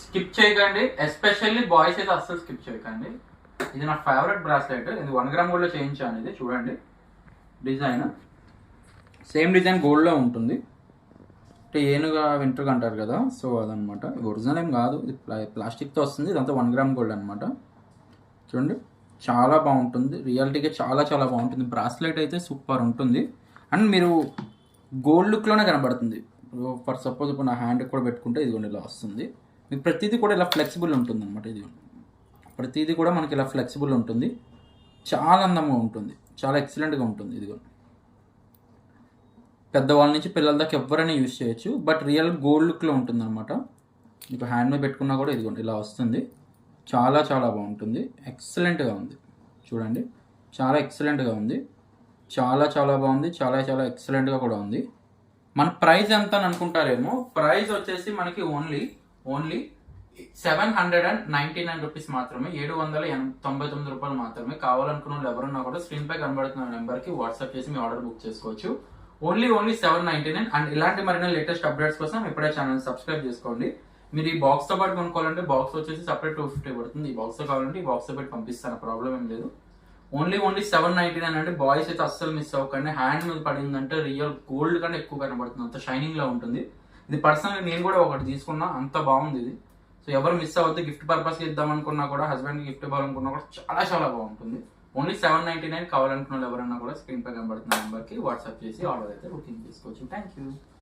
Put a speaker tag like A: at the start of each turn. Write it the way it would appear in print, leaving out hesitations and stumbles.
A: Skip చేయకండి, especially boys అయితే అస్సలు స్కిప్ చేయకండి. ఇది నా ఫేవరెట్ బ్రాస్లెట్. ఇది 1 గ్రామ్ గోల్డ్లో చేయించాను. ఇది చూడండి డిజైన్, సేమ్ డిజైన్ గోల్డ్లో ఉంటుంది. అంటే ఏనుగా వెంట్రుక అంటారు కదా, సో అదనమాట. ఒరిజినల్ ఏం కాదు, ఇది ప్లాస్టిక్తో వస్తుంది. ఇదంతా 1 గ్రామ్ గోల్డ్ అనమాట. చూడండి చాలా బాగుంటుంది, రియాలిటీగా చాలా చాలా బాగుంటుంది. బ్రాస్లెట్ అయితే సూపర్ ఉంటుంది. అండ్ మీరు గోల్డ్ లుక్లోనే కనబడుతుంది. ఫర్ సపోజ్ ఇప్పుడు నా హ్యాండ్ కూడా పెట్టుకుంటే ఇదిగోండి ఇలా వస్తుంది. మీకు ప్రతిదీ కూడా ఇలా ఫ్లెక్సిబుల్ ఉంటుంది అనమాట. ఇది ప్రతిదీ కూడా మనకి ఇలా ఫ్లెక్సిబుల్ ఉంటుంది, చాలా అందంగా ఉంటుంది, చాలా ఎక్సలెంట్గా ఉంటుంది. ఇదిగోండి పెద్దవాళ్ళ నుంచి పిల్లల దాకా ఎవరైనా యూజ్ చేయొచ్చు. బట్ రియల్ గోల్డ్ లుక్లో ఉంటుంది అనమాట. మీకు హ్యాండ్ మీద పెట్టుకున్నా కూడా ఇదిగోండి ఇలా వస్తుంది. చాలా చాలా బాగుంటుంది, ఎక్సలెంట్గా ఉంది. చూడండి చాలా ఎక్సలెంట్గా ఉంది, చాలా చాలా బాగుంది, చాలా చాలా ఎక్సలెంట్గా కూడా ఉంది. మన ప్రైస్ ఎంత అని అనుకుంటారేమో, ప్రైస్ వచ్చేసి మనకి ఓన్లీ 799 రూపీస్ మాత్రమే, 799 రూపాయలు మాత్రమే. కావాలనుకున్న వాళ్ళు ఎవరున్నా కూడా స్క్రీన్ పై కనబడుతున్న నెంబర్కి వాట్సాప్ చేసి మీ ఆర్డర్ బుక్ చేసుకోవచ్చు. ఓన్లీ 799. అండ్ ఇలాంటి మరిన్ని లేటెస్ట్ అప్డేట్స్ కోసం ఇప్పుడే ఛానల్ సబ్స్క్రైబ్ చేసుకోండి. మీరు ఈ బాక్స్తో పాటు కొనుక్కోవాలంటే బాక్స్ వచ్చేసి సపరేట్ 250 పడుతుంది. ఈ బాక్స్తో కావాలంటే ఈ బాక్స్తో పెట్టి పంపిస్తాను, ప్రాబ్లం ఏం లేదు. ఓన్లీ 799 అంటే బాయ్స్ అయితే అస్సలు మిస్ అవ్వకండి. హ్యాండ్ మీద పడిందంటే రియల్ గోల్డ్ కంటే ఎక్కువ కనబడుతుంది, అంత షైనింగ్లో ఉంటుంది. ఇది పర్సనల్గా నేను కూడా ఒకటి తీసుకున్నా, అంత బాగుంది ఇది. సో ఎవరు మిస్ అవ్వద్దు. గిఫ్ట్ పర్పస్కి ఇద్దాం అనుకున్నా కూడా, హస్బెండ్కి గిఫ్ట్ ఇవ్వాలనుకున్నా కూడా చాలా చాలా బాగుంటుంది. ఓన్లీ 799. కావాలనుకున్న వాళ్ళు ఎవరన్నా కూడా స్క్రీన్ పై కనబడుతున్న నెంబర్కి వాట్సాప్ చేసి ఆర్డర్ అయితే బుకింగ్ చేసుకోవచ్చు. Thank you.